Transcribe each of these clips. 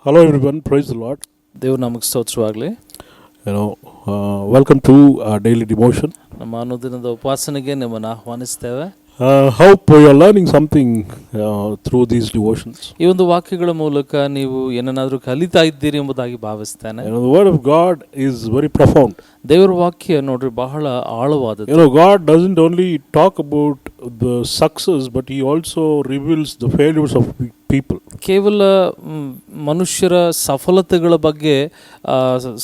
Hello everyone, praise the Lord. ದೇವ್ರ ನಮಗೆ ಸ್ತೋತ್ರವಾಗಲಿ. Welcome to our daily devotion. ನಮ್ಮ ಅನುದಿನದ ಉಪಾಸನೆಗೆ ನಿಮ್ಮನ್ನು ಆಹ್ವಾನಿಸ್ತೇವೆ. Hope you are learning something through these devotions. ಈ ಒಂದು ವಾಕ್ಯಗಳ ಮೂಲಕ ನೀವು ಏನನ್ನಾದರೂ ಕಲಿತಾ ಇದ್ದೀರಿ ಎಂಬುದಾಗಿ ಭಾವಿಸ್ತೇನೆ. The word of God is very profound. ದೇವರ ವಾಕ್ಯ ನೋಡ್ರಿ ಬಹಳ ಆಳವಾದದ್ದು. God doesn't only talk about the success, but he also reveals the failures of people. ಕೇವಲ ಮನುಷ್ಯರ ಸಫಲತೆಗಳ ಬಗ್ಗೆ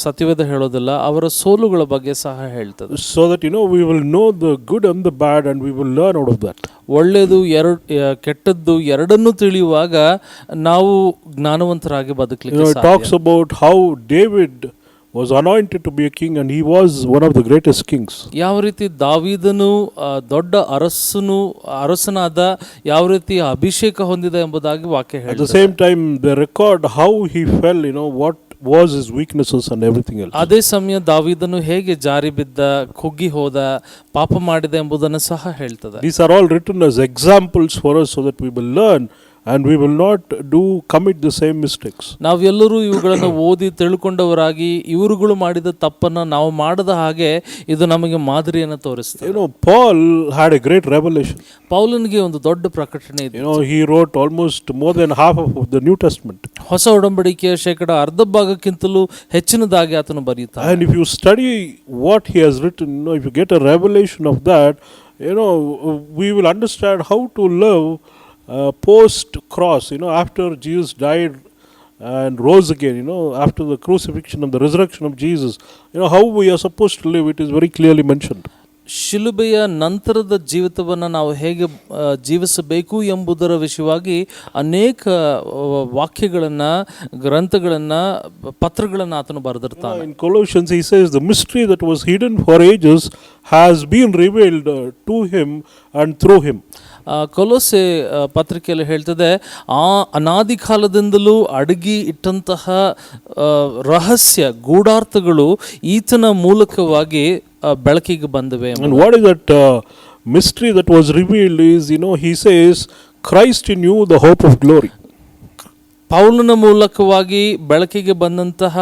ಸತ್ಯವೇದ ಹೇಳೋದಿಲ್ಲ, ಅವರ ಸೋಲುಗಳ ಬಗ್ಗೆ ಸಹ ಹೇಳ್ತದೆ. So that we will know the good and the bad and we will learn out of that. ಒಳ್ಳೆಯದು ಕೆಟ್ಟದ್ದು ಎರಡನ್ನೂ ತಿಳಿಯುವಾಗ ನಾವು ಜ್ಞಾನವಂತರಾಗಿ ಬದುಕಲಿಕ್ಕೆ It talks about how David was anointed to be a king and he was one of the greatest kings. ಯಾವ ರೀತಿ ದಾವೀದನು ದೊಡ್ಡ ಅರಸನಾದ, ಯಾವ ರೀತಿ ಅಭಿಷೇಕ ಹೊಂದಿದ ಎಂಬುದಾಗಿ ವಾಕ್ಯ ಹೇಳ್ತದೆ. At the same time they record how he fell, what was his weaknesses and everything else. ಅದೇ ಸಮಯ ದಾವೀದನು ಹೇಗೆ ಜಾರಿ ಬಿದ್ದ, ಕುಗ್ಗಿ ಹೋದ, ಪಾಪ ಮಾಡಿದ ಎಂಬುದನ್ನು ಸಹ ಹೇಳ್ತದೆ. These are all written as examples for us so that we will learn and we will not commit the same mistakes. ನಾವೆಲ್ಲರೂ ಇವುಗಳನ್ನು ಓದಿ ತಿಳ್ಕೊಂಡವರಾಗಿ ಇವರುಗಳು ಮಾಡಿದ ತಪ್ಪನ್ನು ನಾವು ಮಾಡದ ಹಾಗೆ ಇದು ನಮಗೆ ಮಾದರಿಯನ್ನು ತೋರಿಸ್ತದೆ. Paul had a great revelation. ಪೌಲನಿಗೆ ಒಂದು ದೊಡ್ಡ ಪ್ರಕಟಣೆ ಇದೆ. He wrote almost more than half of the New Testament. ಹೊಸ ಒಡಂಬಡಿಕೆಯ ಶೇಕಡ ಅರ್ಧ ಭಾಗಕ್ಕಿಂತಲೂ ಹೆಚ್ಚಿನದಾಗಿ ಆತನು ಬರೆಯುತ್ತಾನೆ. And if you study what he has written, if you get a revelation of that, we will understand how to live post cross, after Jesus died and rose again, after the crucifixion and the resurrection of Jesus, how we are supposed to live, it is very clearly mentioned. ಶಿಲುಬೆಯ ನಂತರದ ಜೀವಿತವನ್ನು ನಾವು ಹೇಗೆ ಜೀವಿಸಬೇಕು ಎಂಬುದರ ವಿಷಯವಾಗಿ ಅನೇಕ ವಾಕ್ಯಗಳನ್ನು, ಗ್ರಂಥಗಳನ್ನು, ಪತ್ರಗಳನ್ನು ಆತನು ಬರೆದಿರ್ತಾನೆ. In Colossians he says the mystery that was hidden for ages has been revealed to him and through him. ಕೊಲೊಸೆ ಪತ್ರಿಕೆಯಲ್ಲಿ ಹೇಳ್ತದೆ, ಆ ಅನಾದಿ ಕಾಲದಿಂದಲೂ ಅಡಗಿ ಇಟ್ಟಂತಹ ರಹಸ್ಯ ಗೂಢಾರ್ಥಗಳು ಈತನ ಮೂಲಕವಾಗಿ ಬೆಳಕಿಗೆ ಬಂದಿವೆ. And what is that mystery that was revealed is, he says Christ in you the hope of glory. ಪೌಲನ ಮೂಲಕವಾಗಿ ಬೆಳಕಿಗೆ ಬಂದಂತಹ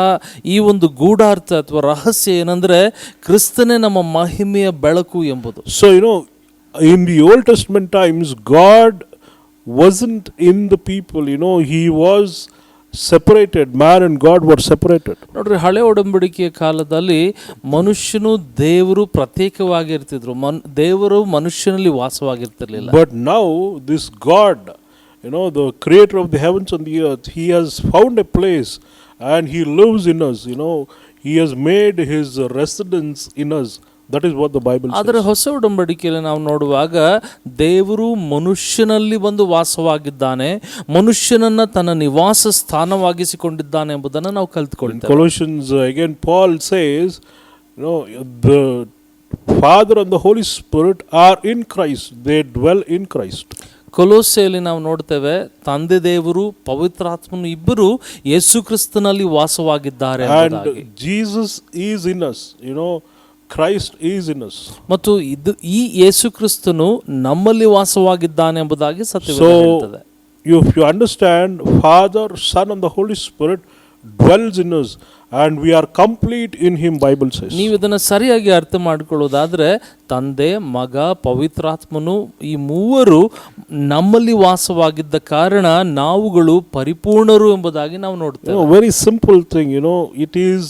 ಈ ಒಂದು ಗೂಢಾರ್ಥ ಅಥವಾ ರಹಸ್ಯ ಏನಂದ್ರೆ ಕ್ರಿಸ್ತನೇ ನಮ್ಮ ಮಹಿಮೆಯ ಬೆಳಕು ಎಂಬುದು. So in the Old Testament times, God wasn't in the people, he was separated. Man and God were separated. ನೋಡ್ರಿ, ಹಳೆ ಒಡಂಬಡಿಕೆಯ ಕಾಲದಲ್ಲಿ ಮನುಷ್ಯನು ದೇವರು ಪ್ರತ್ಯೇಕವಾಗಿರ್ತಿದ್ರು, ದೇವರು ಮನುಷ್ಯನಲ್ಲಿ ವಾಸವಾಗಿರ್ತಿರ್ಲಿಲ್ಲ. But now this God, the creator of the heavens and the earth, he has found a place and he lives in us. He has made his residence in us. That is what the Bible says. ಆದರೆ ಹೊಸ ಒಡಂಬಡಿಕೆಯಲ್ಲಿ ನಾವು ನೋಡುವಾಗ ದೇವರು ಮನುಷ್ಯನಲ್ಲಿ ಬಂದು ವಾಸವಾಗಿದ್ದಾನೆ, ಮನುಷ್ಯನನ್ನ ತನ್ನ ನಿವಾಸ ಸ್ಥಾನವಾಗಿಸಿಕೊಂಡಿದ್ದಾನೆ ಎಂಬುದನ್ನು ನಾವು ಕಲಿತುಕೊಳ್ಳುತ್ತೇವೆ. Colossians again Paul says, the Father and the Holy Spirit are in Christ. They dwell in Christ. ಕೊಲೊಸ್ಸೆಯಲ್ಲಿ ನಾವು ನೋಡ್ತೇವೆ, ತಂದೆ ದೇವರು ಪವಿತ್ರಾತ್ಮನು ಇಬ್ಬರು ಯೇಸು ಕ್ರಿಸ್ತನಲ್ಲಿ ವಾಸವಾಗಿದ್ದಾರೆ ಎಂಬುದಾಗಿ. And Jesus is in us, Christ is in us. ಮತ್ತು ಈ ಯೇಸು ಕ್ರಿಸ್ತನು ನಮ್ಮಲ್ಲಿ ವಾಸವಾಗಿದ್ದಾನೆ ಎಂಬುದಾಗಿ ಸತ್ಯವೇದ ಹೇಳ್ತದೆ. If you understand, Father, Son and the Holy Spirit dwells in us and we are complete in him, Bible says. ನೀವು ಇದನ್ನು ಸರಿಯಾಗಿ ಅರ್ಥ ಮಾಡಿಕೊಳ್ಳೋದಾದ್ರೆ ತಂದೆ, ಮಗ, ಪವಿತ್ರಾತ್ಮನು ಈ ಮೂವರು ನಮ್ಮಲ್ಲಿ ವಾಸವಾಗಿದ್ದ ಕಾರಣ ನಾವುಗಳು ಪರಿಪೂರ್ಣರು ಎಂಬುದಾಗಿ ನಾವು ನೋಡ್ತೇವೆ. Very simple thing, it is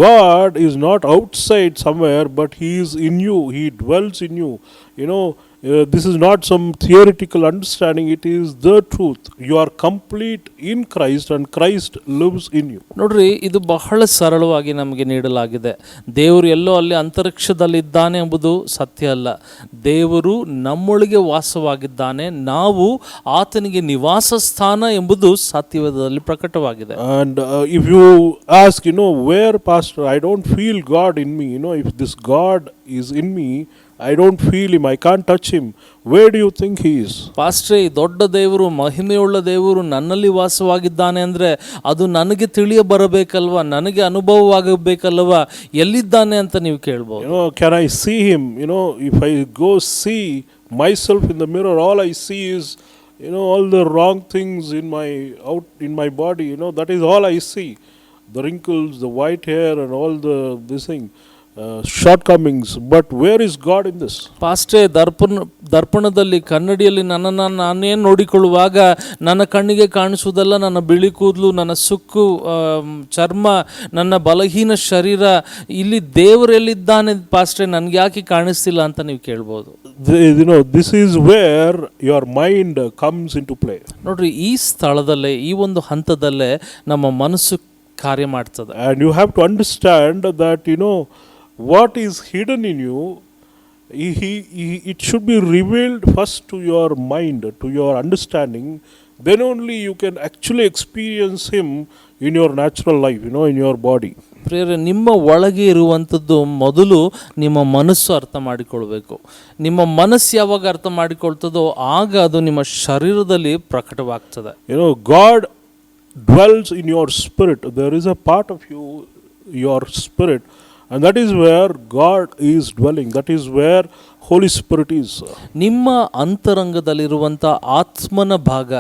God is not outside somewhere, but he is in you. He dwells in you. This is not some theoretical understanding. It is the truth. You are complete in Christ and Christ lives in you. ನೋಡ್ರಿ, ಇದು ಬಹಳ ಸರಳವಾಗಿ ನಮಗೆ ನೀಡಲಾಗಿದೆ. ದೇವರು ಎಲ್ಲೋ ಅಲ್ಲಿ ಅಂತರಿಕ್ಷದಲ್ಲಿ ಇದ್ದಾನೆ ಎಂಬುದು ಸತ್ಯ ಅಲ್ಲ. ದೇವರು ನಮ್ಮೊಳಗೆ ವಾಸವಾಗಿದ್ದಾನೆ, ನಾವು ಆತನಿಗೆ ನಿವಾಸ ಸ್ಥಾನ ಎಂಬುದು ಸತ್ಯವೇದದಲ್ಲಿ ಪ್ರಕಟವಾಗಿದೆ. And if you ask, where, Pastor, I don't feel God in me. If this God is in me, I don't feel him, I can't touch him. Where do you think he is? ಪಾಸ್ಟ್ರೇ, ದೊಡ್ಡ ದೇವರು, ಮಹಿಮೆಯುಳ್ಳ ದೇವರು ನನ್ನಲ್ಲಿ ವಾಸವಾಗಿದ್ದಾನೆ ಅಂದ್ರೆ ಅದು ನನಗೆ ತಿಳಿಯ ಬರಬೇಕಲ್ವಾ, ನನಗೆ ಅನುಭವವಾಗಬೇಕಲ್ವಾ, ಎಲ್ಲಿದ್ದಾನೆ ಅಂತ ನೀವು ಕೇಳಬಹುದು. Can I see him? If I go see myself in the mirror, all I see is all the wrong things in my body, that is all I see. The wrinkles, the white hair, and all this thing, shortcomings. But where is God in this? ಪಾಸ್ಟೇ ದರ್ಪಣದಲ್ಲಿ ಕನ್ನಡಿಯಲ್ಲಿ ನನ್ನನ್ನು ನಾನೇ ನೋಡಿಕೊಳ್ಳುವಾಗ ನನ್ನ ಕಣ್ಣಿಗೆ ಕಾಣಿಸುವುದಲ್ಲ ನನ್ನ ಬಿಳಿ ಕೂದಲು, ನನ್ನ ಸುಕ್ಕು ಚರ್ಮ, ನನ್ನ ಬಲಹೀನ ಶರೀರ. ಇಲ್ಲಿ ದೇವರೆಲ್ಲಿದ್ದಾನೆ ಪಾಸ್ಟೇ, ನನಗೆ ಯಾಕೆ ಕಾಣಿಸ್ತಿಲ್ಲ ಅಂತ ನೀವು ಕೇಳ್ಬೋದು. This is where your mind comes into play. ನೋಡ್ರಿ, ಈ ಸ್ಥಳದಲ್ಲೇ, ಈ ಒಂದು ಹಂತದಲ್ಲೇ ನಮ್ಮ ಮನಸ್ಸು ಕಾರ್ಯ ಮಾಡ್ತದೆ. And you have to understand that what is hidden in you, it should be revealed first to your mind, to your understanding. Then only you can actually experience Him in your natural life, in your body. ಪ್ರಿಯರೇ, ನಿಮ್ಮ ಒಳಗೆ ಇರುವಂಥದ್ದು ಮೊದಲು ನಿಮ್ಮ ಮನಸ್ಸು ಅರ್ಥ ಮಾಡಿಕೊಳ್ಬೇಕು. ನಿಮ್ಮ ಮನಸ್ಸು ಯಾವಾಗ ಅರ್ಥ ಮಾಡಿಕೊಳ್ತದೋ ಆಗ ಅದು ನಿಮ್ಮ ಶರೀರದಲ್ಲಿ ಪ್ರಕಟವಾಗ್ತದೆ. God dwells in your spirit. There is a part of you, your spirit, and that is where God is dwelling. That is where Holy Spirit is. ನಿಮ್ಮ ಅಂತರಂಗದಲ್ಲಿರುವಂಥ ಆತ್ಮನ ಭಾಗ,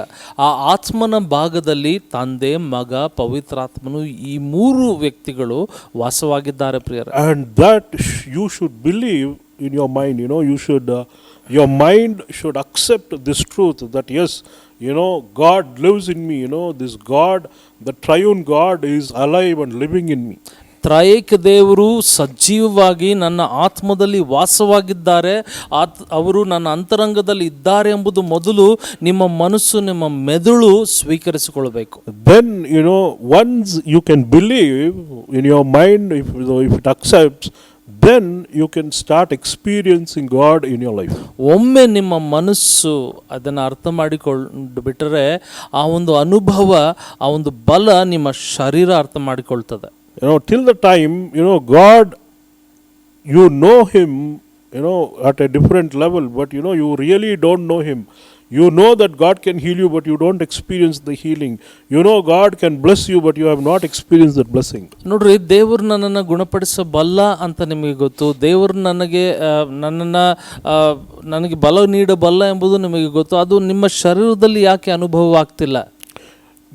ಆ ಆತ್ಮನ ಭಾಗದಲ್ಲಿ ತಂದೆ, ಮಗ, ಪವಿತ್ರಾತ್ಮನು, ಈ ಮೂರು ವ್ಯಕ್ತಿಗಳು ವಾಸವಾಗಿದ್ದಾರೆ ಪ್ರಿಯರೇ. And that you should believe in your mind. Your mind should accept this truth that yes, God lives in me. This God, the triune God, is alive and living in me. ತ್ರಯೇಕ ದೇವರು ಸಜೀವವಾಗಿ ನನ್ನ ಆತ್ಮದಲ್ಲಿ ವಾಸವಾಗಿದ್ದಾರೆ, ಅವರು ನನ್ನ ಅಂತರಂಗದಲ್ಲಿ ಇದ್ದಾರೆ ಎಂಬುದು ಮೊದಲು ನಿಮ್ಮ ಮನಸ್ಸು, ನಿಮ್ಮ ಮೆದುಳು ಸ್ವೀಕರಿಸಿಕೊಳ್ಳಬೇಕು. Then once you can believe in your mind, if it accepts, then you can start experiencing God in your life. ಒಮ್ಮೆ ನಿಮ್ಮ ಮನಸ್ಸು ಅದನ್ನು ಅರ್ಥ ಮಾಡಿಕೊಂಡು ಬಿಟ್ಟರೆ ಆ ಒಂದು ಅನುಭವ, ಆ ಒಂದು ಬಲ ನಿಮ್ಮ ಶರೀರ ಅರ್ಥ ಮಾಡಿಕೊಳ್ತದೆ. Till the time God, you know Him at a different level, but you really don't know Him. You know that God can heal you, but you don't experience the healing. God can bless you, but you have not experienced that blessing. ನೋಡ್ರಿ, ದೇವರು ನನ್ನನ್ನು ಗುಣಪಡಿಸಬಲ್ಲ ಅಂತ ನಿಮಗೆ ಗೊತ್ತು. ದೇವರು ನನಗೆ ಬಲ ನೀಡಬಲ್ಲ ಎಂಬುದು ನಿಮಗೆ ಗೊತ್ತು. ಅದು ನಿಮ್ಮ ಶರೀರದಲ್ಲಿ ಯಾಕೆ ಅನುಭವ ಆಗ್ತಿಲ್ಲ?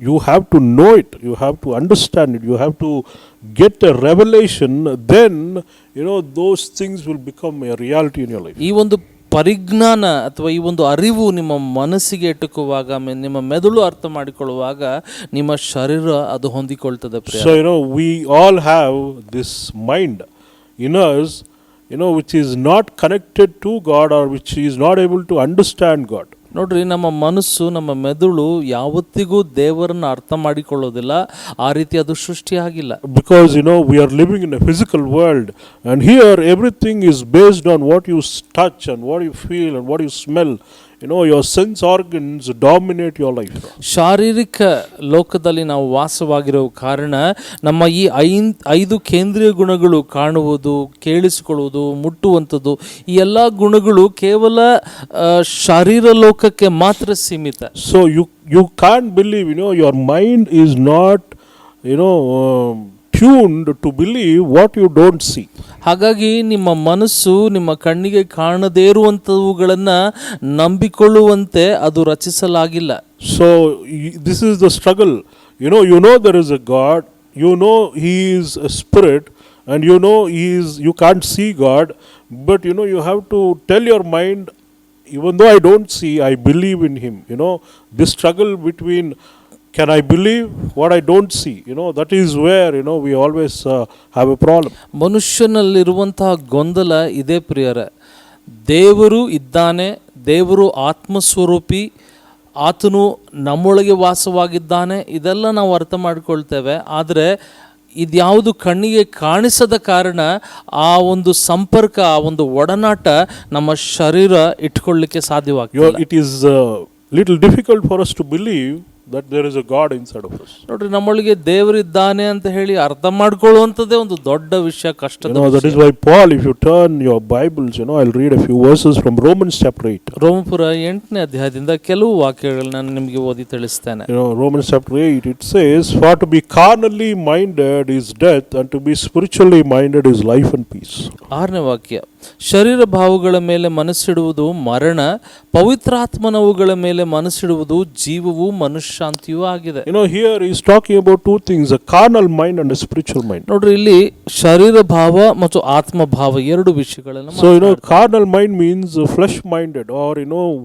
You have to know it. You have to understand it. You have to get a revelation. Then those things will become a reality in your life. ಈ ಒಂದು ಪರಿಜ್ಞಾನ ಅಥವಾ ಈ ಒಂದು ಅರಿವು ನಿಮ್ಮ ಮನಸ್ಸಿಗೆ ಎಟುಕುವಾಗ, ನಿಮ್ಮ ಮೆದುಳು ಅರ್ಥ ಮಾಡಿಕೊಳ್ಳುವಾಗ ನಿಮ್ಮ ಶರೀರ ಅದು ಹೊಂದಿಕೊಳ್ತದೆ. So we all have this mind in us, which is not connected to God, or which is not able to understand God. ನೋಡ್ರಿ, ನಮ್ಮ ಮನಸ್ಸು, ನಮ್ಮ ಮೆದುಳು ಯಾವತ್ತಿಗೂ ದೇವರನ್ನ ಅರ್ಥ ಮಾಡಿಕೊಳ್ಳೋದಿಲ್ಲ. ಆ ರೀತಿ ಅದು ಸೃಷ್ಟಿಯಾಗಿಲ್ಲ. Because we are living in a physical world, and here everything is based on what you touch and what you feel and what you smell. Your sense organs dominate your life. ಶಾರೀರಿಕ ಲೋಕದಲ್ಲಿ ನಾವು ವಾಸವಾಗಿರೋ ಕಾರಣ ನಮ್ಮ ಈ 5 ಕೇಂದ್ರೀಯ ಗುಣಗಳು, ಕಾಣುವುದು, ಕೇಳಿಸಿಕೊಳ್ಳುವುದು, ಮುಟ್ಟುವಂಥದ್ದು, ಈ ಎಲ್ಲ ಗುಣಗಳು ಕೇವಲ ಶಾರೀರ ಲೋಕಕ್ಕೆ ಮಾತ್ರ ಸೀಮಿತ. So you can't believe, your mind is not tuned to believe what you don't see. ಹಾಗಾಗಿ ನಿಮ್ಮ ಮನಸ್ಸು ನಿಮ್ಮ ಕಣ್ಣಿಗೆ ಕಾಣದೇ ಇರುವಂಥವುಗಳನ್ನು ನಂಬಿಕೊಳ್ಳುವಂತೆ ಅದು ರಚಿಸಲಾಗಿಲ್ಲ. So this is the struggle. There is a God. He is a spirit, and you can't see God, but you have to tell your mind, even though I don't see, I believe in Him. This struggle between, can I believe what I don't see? That is where we always have a problem. ಮನುಷ್ಯನಲ್ಲಿರುವಂತಹ ಗೊಂದಲ ಇದೇ ಪ್ರಿಯರೇ. ದೇವರು ಇದ್ದಾನೆ, ದೇವರು ಆತ್ಮಸ್ವರೂಪಿ, ಆತನು ನಮ್ಮೊಳಗೆ ವಾಸವಾಗಿದ್ದಾನೆ, ಇದೆಲ್ಲ ನಾವು ಅರ್ಥ ಮಾಡಿಕೊಳ್ತೇವೆ. ಆದರೆ ಇದ್ಯಾವುದು ಕಣ್ಣಿಗೆ ಕಾಣಿಸದ ಕಾರಣ ಆ ಒಂದು ಸಂಪರ್ಕ, ಆ ಒಂದು ಒಡನಾಟ ನಮ್ಮ ಶರೀರ ಇಟ್ಕೊಳ್ಳಿಕ್ಕೆ ಸಾಧ್ಯವಾಗ್ತದೆ. It is little difficult for us to believe that there is a God inside of us. ನೋಡ್ರಿ, ನಮ್ಮೊಳಗೆ ದೇವರಿದ್ದಾನೆ ಅಂತ ಹೇಳಿ ಅರ್ಥ ಮಾಡ್ಕೊಳ್ಳುವಂಥದ್ದೇ ಒಂದು ದೊಡ್ಡ ವಿಷಯ, ಕಷ್ಟದ ವಿಷಯ. That is why Paul, if you turn your Bibles, I'll read a few verses from Romans chapter 8. ರೋಮಪುರ 8ನೇ ಅಧ್ಯಾಯದಿಂದ ಕೆಲವು ವಾಕ್ಯಗಳನ್ನು ನಾನು ನಿಮಗೆ ಓದಿ ತಿಳಿಸ್ತೇನೆ. Romans chapter 8, it says, "For to be carnally minded is death, and to be spiritually minded is life and peace." 6ನೇ ವಾಕ್ಯ, ಶರೀರ ಭಾವಗಳ ಮೇಲೆ ಮನಸ್ಸಿಡುವುದು ಮರಣ, ಪವಿತ್ರಾತ್ಮನವುಗಳ ಮೇಲೆ ಮನಸ್ಸಿಡುವುದು ಜೀವವೂ ಮನಃಶಾಂತಿಯೂ ಆಗಿದೆ. Here he's talking about two things, a carnal mind and a spiritual mind. ನೋಡ್ರಿ, ಇಲ್ಲಿ ಶರೀರ ಭಾವ ಮತ್ತು ಆತ್ಮ ಭಾವ ಎರಡು ವಿಷಯಗಳನ್ನು So carnal mind means flesh minded, or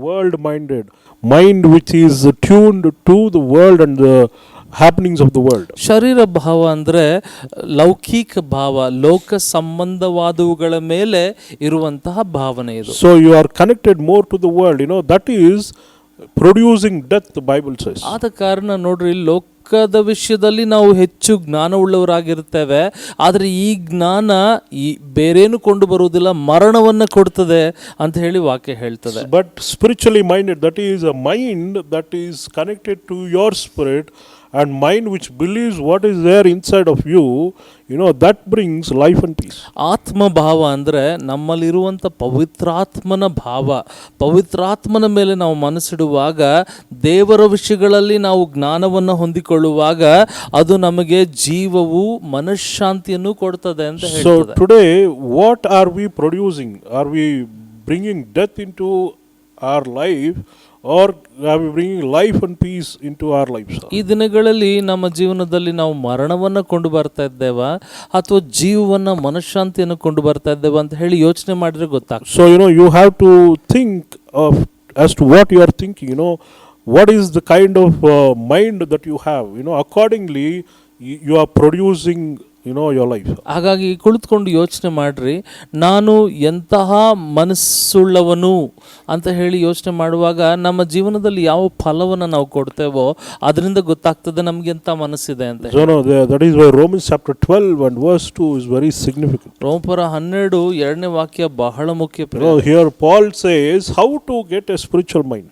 world minded, mind which is tuned to the world and the happenings of the world. ಶರೀರ ಭಾವ ಅಂದ್ರೆ ಲೌಕಿಕ ಭಾವ, ಲೋಕ ಸಂಬಂಧವಾದವುಗಳ ಮೇಲೆ ಇರುವಂತಹ ಭಾವನೆ ಇದು. So you are connected more to the world, that is producing death, the Bible says. ಆದ ಕಾರಣ ನೋಡ್ರಿ, ಲೋಕದ ವಿಷಯದಲ್ಲಿ ನಾವು ಹೆಚ್ಚು ಜ್ಞಾನವುಳ್ಳವರಾಗಿರ್ತೇವೆ, ಆದರೆ ಈ ಜ್ಞಾನ ಬೇರೇನು ಕೊಂಡು ಬರುವುದಿಲ್ಲ, ಮರಣವನ್ನು ಕೊಡ್ತದೆ ಅಂತ ಹೇಳಿ ವಾಕ್ಯ ಹೇಳ್ತದೆ. But spiritually minded, that is a mind that is connected to your spirit, and mind which believes what is there inside of you, that brings life and peace. ಆತ್ಮ ಭಾವ ಅಂದರೆ ನಮ್ಮಲ್ಲಿರುವಂಥ ಪವಿತ್ರಾತ್ಮನ ಭಾವ. ಪವಿತ್ರಾತ್ಮನ ಮೇಲೆ ನಾವು ಮನಸ್ಸಿಡುವಾಗ, ದೇವರ ವಿಷಯಗಳಲ್ಲಿ ನಾವು ಜ್ಞಾನವನ್ನು ಹೊಂದಿಕೊಳ್ಳುವಾಗ, ಅದು ನಮಗೆ ಜೀವವು ಮನಃಶಾಂತಿಯನ್ನು ಕೊಡ್ತದೆ ಅಂತ ಹೇಳ್ತದೆ. So today what are we producing? Are we bringing death into our life, or are we bringing life and peace into our lives? ಈ ದಿನಗಳಲ್ಲಿ ನಮ್ಮ ಜೀವನದಲ್ಲಿ ನಾವು ಮರಣವನ್ನು ಕೊಂಡು ಬರ್ತಾ ಇದ್ದೇವಾ ಅಥವಾ ಜೀವವನ್ನ ಮನಃಶಾಂತಿಯನ್ನು ಕೊಂಡು ಬರ್ತಾ ಇದ್ದೇವಾ ಅಂತ ಹೇಳಿ ಯೋಚನೆ ಮಾಡಿದ್ರೆ ಗೊತ್ತಾಗ್ತದೆ. So you have to think of as to what you are thinking. What is the kind of mind that you have? Accordingly you are producing your life. ಹಾಗಾಗಿ ಕುಳಿತುಕೊಂಡು ಯೋಚನೆ ಮಾಡ್ರಿ, ನಾನು ಎಂತಹ ಮನಸ್ಸುಳ್ಳವನು ಅಂತ ಹೇಳಿ ಯೋಚನೆ ಮಾಡುವಾಗ ನಮ್ಮ ಜೀವನದಲ್ಲಿ ಯಾವ ಫಲವನ್ನು ನಾವು ಕೊಡ್ತೇವೋ ಅದರಿಂದ ಗೊತ್ತಾಗ್ತದೆ ನಮ್ಗೆ ಎಂತ ಮನಸ್ಸಿದೆ ಅಂತ. That is why Romans chapter 12 and verse 2 is very significant. ರೋಮಪುರ 12 2ನೇ ವಾಕ್ಯ ಬಹಳ ಮುಖ್ಯ. Here Paul says how to get a spiritual mind.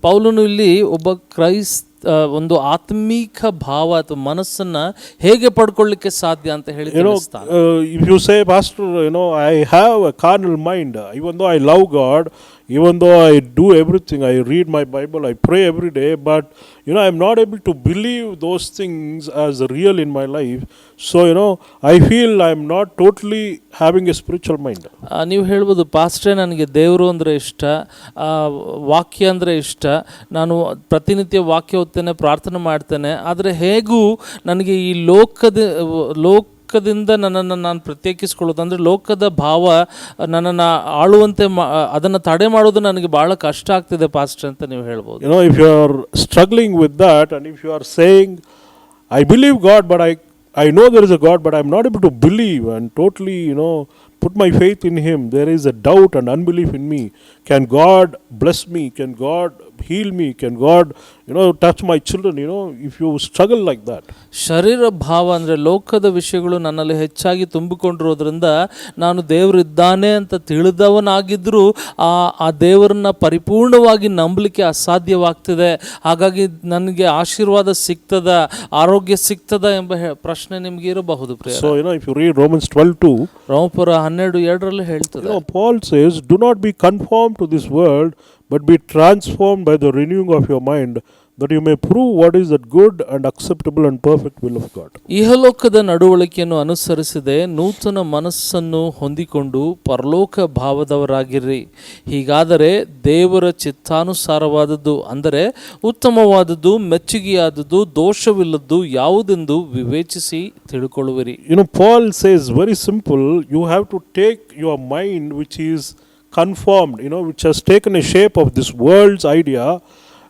ಪೌಲನು ಇಲ್ಲಿ ಒಬ್ಬ ಒಂದು ಆತ್ಮೀಕ ಭಾವ ಅಥವಾ ಮನಸ್ಸನ್ನ ಹೇಗೆ ಪಡ್ಕೊಳ್ಳಿಕ್ಕೆ ಸಾಧ್ಯ ಅಂತ ಹೇಳಿ ತಿಳಿಸ್ತಾನೆ. If you say, Pastor, I have a carnal mind, even though I love God, even though I do everything, I read my Bible, I pray every day, but I'm not able to believe those things as real in my life. So I feel I'm not totally having a spiritual mind. ನೀವು ಹೇಳ್ಬೋದು, ಪಾಸ್ಟ್ರೇ ನನಗೆ ದೇವರು ಅಂದರೆ ಇಷ್ಟ, ವಾಕ್ಯ ಅಂದರೆ ಇಷ್ಟ, ನಾನು ಪ್ರತಿನಿತ್ಯ ವಾಕ್ಯ ಓದ್ತೇನೆ, ಪ್ರಾರ್ಥನೆ ಮಾಡ್ತೇನೆ, ಆದರೆ ಹೇಗೂ ನನಗೆ ಈ ಲೋಕದಿಂದ ನನ್ನನ್ನು ನಾನು ಪ್ರತ್ಯೇಕಿಸ್ಕೊಳ್ಳೋದು ಅಂದರೆ ಲೋಕದ ಭಾವ ನನ್ನನ್ನು ಆಳುವಂತೆ ಅದನ್ನು ತಡೆ ಮಾಡೋದು ನನಗೆ ಭಾಳ ಕಷ್ಟ ಆಗ್ತಿದೆ ಪಾಸ್ಟರ್ ಅಂತ ನೀವು ಹೇಳ್ಬೋದು. If you are struggling with that, and if you are saying, I believe God, but I know there is a God, but I'm not able to believe and totally put my faith in Him, there is a doubt and unbelief in me. Can God bless me? Can God heal me? Can God touch my children? If you struggle like that, ಶರೀರ ಭಾವ ಅಂದರೆ ಲೋಕದ ವಿಷಯಗಳು ನನ್ನಲ್ಲಿ ಹೆಚ್ಚಾಗಿ ತುಂಬಿಕೊಂಡಿರೋದ್ರಿಂದ ನಾನು ದೇವರಿದ್ದಾನೆ ಅಂತ ತಿಳಿದವನಾಗಿದ್ದರೂ ಆ ದೇವರನ್ನ ಪರಿಪೂರ್ಣವಾಗಿ ನಂಬಲಿಕ್ಕೆ ಅಸಾಧ್ಯವಾಗ್ತಿದೆ. ಹಾಗಾಗಿ ನನಗೆ ಆಶೀರ್ವಾದ ಸಿಗ್ತದ, ಆರೋಗ್ಯ ಸಿಗ್ತದ ಎಂಬ ಪ್ರಶ್ನೆ ನಿಮ್ಗೆ ಇರಬಹುದು. So if you read Romans 12:2, ರೋಮಪುರ 12:2 ಹೇಳ್ತದೆ, Paul says, do not be conformed to this world, but be transformed by the renewing of your mind, that you may prove what is that good and acceptable and perfect will of God. ಇಹಲೋಕದ ನಡವಳಿಕೆಯನ್ನು ಅನುಸರಿಸದೆ ನೂತನ ಮನಸ್ಸನ್ನು ಹೊಂದಿಕೊಂಡು ಪರಲೋಕ ಭಾವದವರಾಗಿರ್ರಿ. ಹೀಗಾದರೆ ದೇವರ ಚಿತ್ತಾನುಸಾರವಾದದ್ದು, ಅಂದರೆ ಉತ್ತಮವಾದದ್ದು, ಮೆಚ್ಚುಗೆಯಾದದ್ದು, ದೋಷವಿಲ್ಲದ್ದು ಯಾವುದೆಂದು ವಿವೇಚಿಸಿ ತಿಳ್ಕೊಳ್ಳುವಿರಿ. Paul says very simple, you have to take your mind which is conformed, which has taken a shape of this world's idea,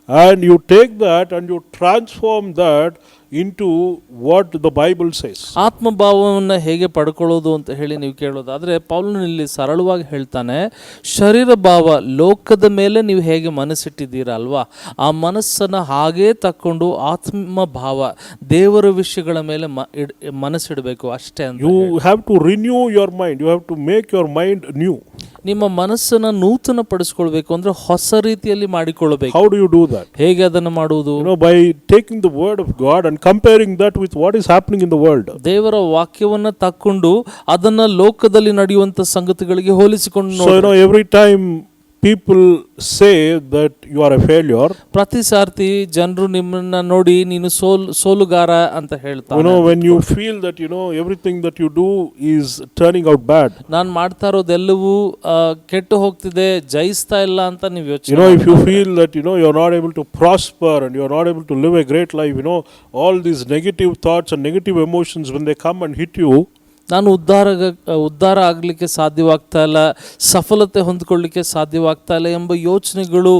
and you take that and you transform that into what the Bible says. ಆತ್ಮಭಾವವನ್ನು ಹೇಗೆ ಪಡ್ಕೊಳ್ಳೋದು ಅಂತ ಹೇಳಿ ನೀವು ಕೇಳೋದಾದರೆ, ಪೌಲನು ಇಲ್ಲಿ ಸರಳವಾಗಿ ಹೇಳ್ತಾನೆ, ಶರೀರ ಭಾವ, ಲೋಕದ ಮೇಲೆ ನೀವು ಹೇಗೆ ಮನಸ್ಸಿಟ್ಟಿದ್ದೀರಾ ಅಲ್ವಾ, ಆ ಮನಸ್ಸನ್ನು ಹಾಗೇ ತಕ್ಕೊಂಡು ಆತ್ಮ ಭಾವ, ದೇವರ ವಿಷಯಗಳ ಮೇಲೆ ಮನಸ್ಸಿಡಬೇಕು ಅಷ್ಟೇ ಅಂತ. You have to renew your mind, you have to make your mind new. ನಿಮ್ಮ ಮನಸ್ಸನ್ನು ನೂತನ ಪಡಿಸ್ಕೊಳ್ಬೇಕು ಅಂದ್ರೆ ಹೊಸ ರೀತಿಯಲ್ಲಿ ಮಾಡಿಕೊಳ್ಳಬೇಕು. How do you do that? ಹೇಗೆ ಅದನ್ನು ಮಾಡುವುದು? By taking the word of God and comparing that with what is happening in the world. ದೇವರ ವಾಕ್ಯವನ್ನ ತಕ್ಕೊಂಡು ಅದನ್ನ ಲೋಕದಲ್ಲಿ ನಡೆಯುವಂತ ಸಂಗತಿಗಳಿಗೆ ಹೋಲಿಸಿಕೊಂಡು So every time people say that you are a failure, ಪ್ರತಿ ಸಾರ್ತಿ ಜನರು ನಿಮ್ಮನ್ನ ನೋಡಿ ನೀನು ಸೋಲುಗಾರ ಅಂತ ಹೇಳ್ತಾರೆ. when you feel that everything that you do is turning out bad, ನಾನು ಮಾಡ್ತಾ ಇರೋದೆಲ್ಲವೂ ಕೆಟ್ಟು ಹೋಗ್ತಿದೆ, ಜಯಿಸ್ತಾ ಇಲ್ಲ ಅಂತ ನೀವು ಯೋಚನೆ if you feel that you're not able to prosper and you're not able to live a great life, all these negative thoughts and negative emotions, when they come and hit you, ನಾನು ಉದ್ಧಾರ ಆಗಲಿಕ್ಕೆ ಸಾಧ್ಯವಾಗ್ತಾ ಇಲ್ಲ, ಸಫಲತೆ ಹೊಂದ್ಕೊಳ್ಳಿಕ್ಕೆ ಸಾಧ್ಯವಾಗ್ತಾ ಇಲ್ಲ ಎಂಬ ಯೋಚನೆಗಳು,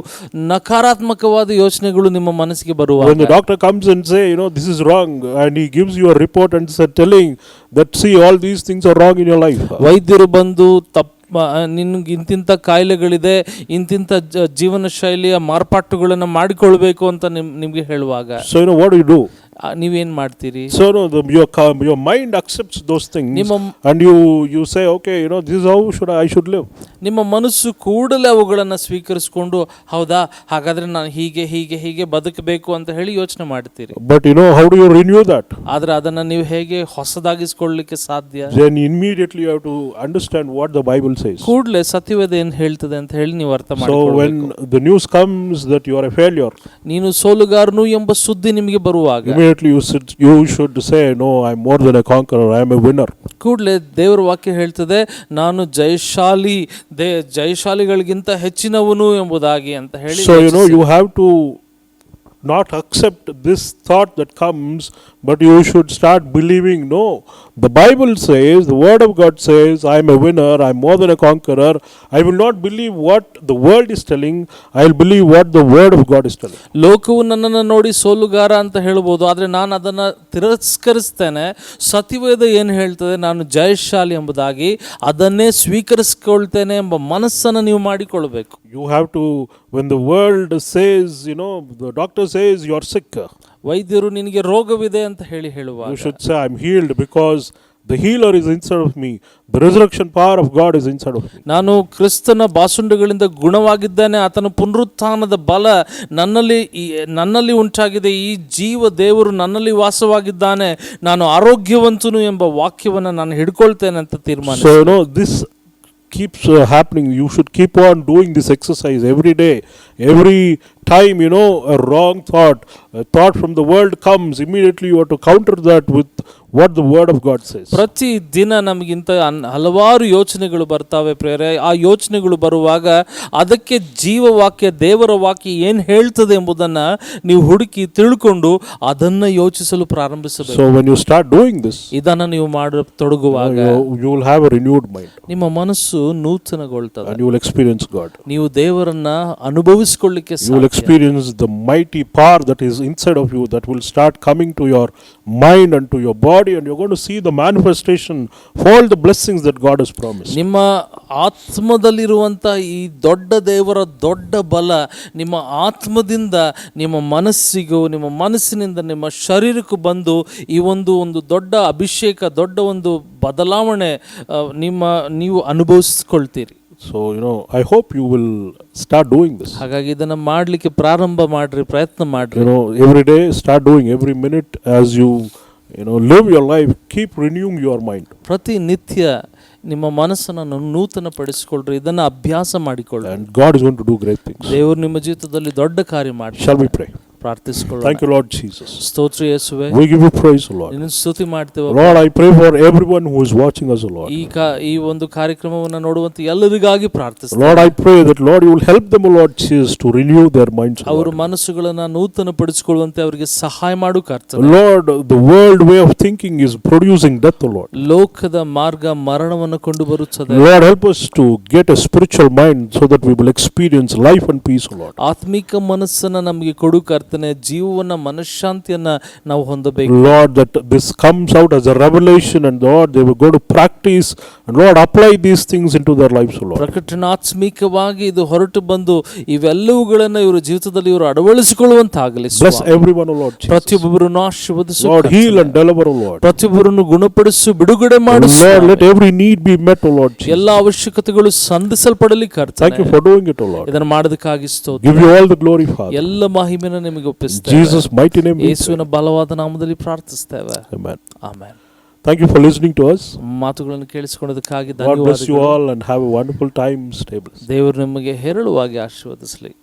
ನಕಾರಾತ್ಮಕವಾದ ಯೋಚನೆಗಳು ನಿಮ್ಮ ಮನಸ್ಸಿಗೆ ಬರುವಾಗ, when the doctor comes and say this is wrong, and he gives you a report and telling that see all these things are wrong in your life, ವೈದ್ಯರು ಬಂದು ನಿನ್ಗೆ ಇಂತಿಂಥ ಕಾಯಿಲೆಗಳಿದೆ, ಇಂತಿಂಥ ಜೀವನ ಶೈಲಿಯ ಮಾರ್ಪಾಟುಗಳನ್ನು ಮಾಡಿಕೊಳ್ಬೇಕು ಅಂತ ನಿಮ್ಗೆ ಹೇಳುವಾಗ, so what do you do? ನೀವೇನ್ ಮಾಡ್ತೀರಿ? So your mind accepts those things, and you say okay, this is how I should live. ನಿಮ್ಮ ಮನಸ್ಸು ಕೂಡಲೇ ಅವುಗಳನ್ನು ಸ್ವೀಕರಿಸಿಕೊಂಡು, ಹೌದಾ ಹಾಗಾದ್ರೆ ನಾನು ಹೀಗೆ ಬದುಕಬೇಕು ಅಂತ ಹೇಳಿ ಯೋಚನೆ ಮಾಡ್ತೀರಿ. But how do you renew that? ಆದ್ರೆ ಅದನ್ನ ನೀವು ಹೇಗೆ ಹೊಸದಾಗಿಸಿಕೊಳ್ಳಲಿಕ್ಕೆ ಸಾಧ್ಯ? Then immediately you have to understand what the Bible says. ಕೂಡಲೇ ಸತ್ಯವೇದ ಏನು ಹೇಳ್ತದೆ ಅಂತ ಹೇಳಿ ನೀವು ಅರ್ಥ ಮಾಡಿಕೊಳ್ಳಬೇಕು. So when the news comes that you are a failure, ನೀನು ಸೋಲುಗಾರನು ಎಂಬ ಸುದ್ದಿ ನಿಮಗೆ ಬರುವಾಗ, immediately you should say no, I am more than a conqueror, I am a winner. ಕೂಡಲೇ ದೇವರ ವಾಕ್ಯ ಹೇಳ್ತದೆ, ನಾನು ಜಯಶಾಲಿಗಳಿಗಿಂತ ಹೆಚ್ಚಿನವನು ಎಂಬುದಾಗಿ ಅಂತ ಹೇಳಿ. So you have to not accept this thought that comes, but you should start believing, no, the Bible says, the word of God says, I am a winner, I am more than a conqueror. I will not believe what the world is telling, I will believe what the word of God is telling. ಲೋಕವು ನನ್ನನ್ನು ನೋಡಿ ಸೋಲುಗಾರ ಅಂತ ಹೇಳ್ಬೋದು, ಆದರೆ ನಾನು ಅದನ್ನು ತಿರಸ್ಕರಿಸ್ತೇನೆ. ಸತ್ಯವೇದ ಏನು ಹೇಳ್ತದೆ, ನಾನು ಜಯಶಾಲಿ ಎಂಬುದಾಗಿ ಅದನ್ನೇ ಸ್ವೀಕರಿಸಿಕೊಳ್ತೇನೆ ಎಂಬ ಮನಸ್ಸನ್ನು ನೀವು ಮಾಡಿಕೊಳ್ಬೇಕು. You have to, when the world says, the doctor says you are sick, ವೈದ್ಯರು ನಿನಗೆ ರೋಗವಿದೆ ಅಂತ ಹೇಳುವಾಗ, you should say I am healed because the healer is inside of me, the resurrection power of God is inside of me. ನಾನು ಕ್ರಿಸ್ತನ ಬಾಸುಂಡೆಗಳಿಂದ ಗುಣವಾಗಿದ್ದೇನೆ, ಆತನ ಪುನರುತ್ಥಾನದ ಬಲ ನನ್ನಲ್ಲಿ ಉಂಟಾಗಿದೆ, ಈ ಜೀವ ದೇವರು ನನ್ನಲ್ಲಿ ವಾಸವಾಗಿದ್ದಾನೆ, ನಾನು ಆರೋಗ್ಯವಂತನು ಎಂಬ ವಾಕ್ಯವನ್ನು ನಾನು ಹಿಡ್ಕೊಳ್ತೇನೆ ಅಂತ ತೀರ್ಮಾನ. So this keeps happening. You should keep on doing this exercise every day. Every time a wrong thought, a thought from the world comes, immediately you have to counter that with what the word of God says. ಪ್ರತಿ ದಿನ ನಮಗಿಂತ ಹಲವಾರು ಯೋಚನೆಗಳು ಬರ್ತಾವೆ ಪ್ರೇರೆ. ಆ ಯೋಚನೆಗಳು ಬರುವಾಗ ಅದಕ್ಕೆ ಜೀವವಾಕ್ಯ, ದೇವರ ವಾಕ್ಯ ಏನು ಹೇಳ್ತದೆ ಎಂಬುದನ್ನು ನೀವು ಹುಡುಕಿ ತಿಳ್ಕೊಂಡು ಅದನ್ನು ಯೋಚಿಸಲು ಪ್ರಾರಂಭಿಸಬೇಕು. So when you start doing this, ಇದನ್ನು ನೀವು ತೊಡಗುವಾಗ you will have a renewed mind. ನಿಮ್ಮ ಮನಸ್ಸು ನೂತನಗೊಳ್ತದೆ. And you will experience God. ನೀವು ದೇವರನ್ನ ಅನುಭವಿಸಿಕೊಳ್ಳಿಕ್ಕೆ You will experience the mighty power that is inside of you, that will start coming to your mind and to your body, and you're going to see the manifestation of all the blessings that God has promised. ನಿಮ್ಮ ಆತ್ಮದಲ್ಲಿರುವಂಥ ಈ ದೊಡ್ಡ ದೇವರ ದೊಡ್ಡ ಬಲ ನಿಮ್ಮ ಆತ್ಮದಿಂದ ನಿಮ್ಮ ಮನಸ್ಸಿಗೂ, ನಿಮ್ಮ ಮನಸ್ಸಿನಿಂದ ನಿಮ್ಮ ಶರೀರಕ್ಕೂ ಬಂದು ಈ ಒಂದು ದೊಡ್ಡ ಅಭಿಷೇಕ, ದೊಡ್ಡ ಒಂದು ಬದಲಾವಣೆ ನೀವು ಅನುಭವಿಸ್ಕೊಳ್ತೀರಿ. So I hope you will start doing this. ಹಾಗಾಗಿ ಇದನ್ನು ಮಾಡಲಿಕ್ಕೆ ಪ್ರಾರಂಭ ಮಾಡ್ರಿ, ಪ್ರಯತ್ನ ಮಾಡ್ರಿ. Every day start doing, every minute as you live your life, keep renewing your mind. ಪ್ರತಿ ನಿತ್ಯ ನಿಮ್ಮ ಮನಸ್ಸನ್ನು ನೂತನ ಪಡಿಸಿಕೊಳ್ಳ್ರಿ, ಇದನ್ನು ಅಭ್ಯಾಸ ಮಾಡಿಕೊಳ್ಳ್ರಿ. And God is going to do great things. ದೇವರು ನಿಮ್ಮ ಜೀವಿತದಲ್ಲಿ ದೊಡ್ಡ ಕಾರ್ಯ ಮಾಡ್ತಾರೆ. Shall we pray? ಪ್ರಾರ್ಥಿಸಿಕೊಳ್ಳೋಣ. Thank you Lord Jesus. ಸ್ತೋತ್ರ ಯೇಸುವೇ, we give you praise Lord. ನಿನ್ನ ಸ್ತುತಿ ಮಾಡ್ತೇವೆ Lord. I pray for everyone who is watching us Lord. ಈ ಒಂದು ಕಾರ್ಯಕ್ರಮವನ್ನು ನೋಡುವಂತ ಎಲ್ಲರಿಗಾಗಿ ಪ್ರಾರ್ಥಿಸ್ತೇನೆ. Lord, I pray that Lord you will help them Lord Jesus to renew their minds. ಅವರ ಮನಸ್ಸುಗಳನ್ನು ನೂತನ ಪಡಿಸಿಕೊಳ್ಳುವಂತೆ ಅವರಿಗೆ ಸಹಾಯ ಮಾಡು ಕರ್ತನೆ. Lord, the world way of thinking is producing death Lord. ಲೋಕದ ಮಾರ್ಗ ಮರಣವನ್ನು ಕೊಂಡು ಬರುತ್ತದೆ. Lord, help us to get a spiritual mind so that we will experience life and peace Lord. ಆತ್ಮಿಕ ಮನಸ್ಸನ್ನು ನಮಗೆ ಕೊಡು ಕರ್ತನೆ, ಜೀವನ ಮನಃಶಾಂತಿಯನ್ನ ನಾವು ಹೊಂದಬೇಕು. Lord, that this comes out as a revelation, and Lord they will go to practice and Lord apply these things into their lives Lord. ಪ್ರಕಟಣಾತ್ಮಿಕವಾಗಿ ಇದು ಹೊರಟು ಬಂದು ಇವೆಲ್ಲವುಗಳನ್ನು ಇವರ ಜೀವಿತದಲ್ಲಿ ಇವರು ಅಳವಡಿಸಿಕೊಳ್ಳುವಂತಾಗಲಿ. Bless everyone Lord Jesus. ಪ್ರತಿಯೊಬ್ಬರನ್ನು ಆಶೀರ್ವದಿಸು Lord, heal and deliver Lord. ಪ್ರತಿಯೊಬ್ಬರನ್ನು ಗುಣಪಡಿಸು, ಬಿಡುಗಡೆ ಮಾಡಿಸು. Lord, let every need be met Lord Jesus. ಎಲ್ಲ ಅವಶ್ಯಕತೆಗಳು ಸಂಧಿಸಲ್ಪಡಲಿ ಕರ್ತನೆ. Thank you for doing it Lord. ಇದನ್ನು ಮಾಡೋದಕ್ಕಾಗಿ ಸ್ತೋತ್ರ. Give you all the glory Father. ಎಲ್ಲ ಮಹಿಮೆಯನ್ನು ನಿಮಗೆ ಒಪ್ಪಿಸ್ತೇವೆ. Jesus mighty name. ಯೇಸುವಿನ ಬಲವಾದ ನಾಮದಲ್ಲಿ ಪ್ರಾರ್ಥಿಸ್ತೇವೆ. Amen. Amen. Thank you for listening to us. ಮಾತುಗಳನ್ನು ಕೇಳಿಸಿಕೊಳ್ಳೋದಕ್ಕಾಗಿ God bless you ಧನ್ಯವಾದಗಳು. all and have a wonderful time. Stay blessed. ದೇವರು ನಿಮಗೆ ಹೇರಳವಾಗಿ ಆಶೀರ್ವದಿಸಲಿ.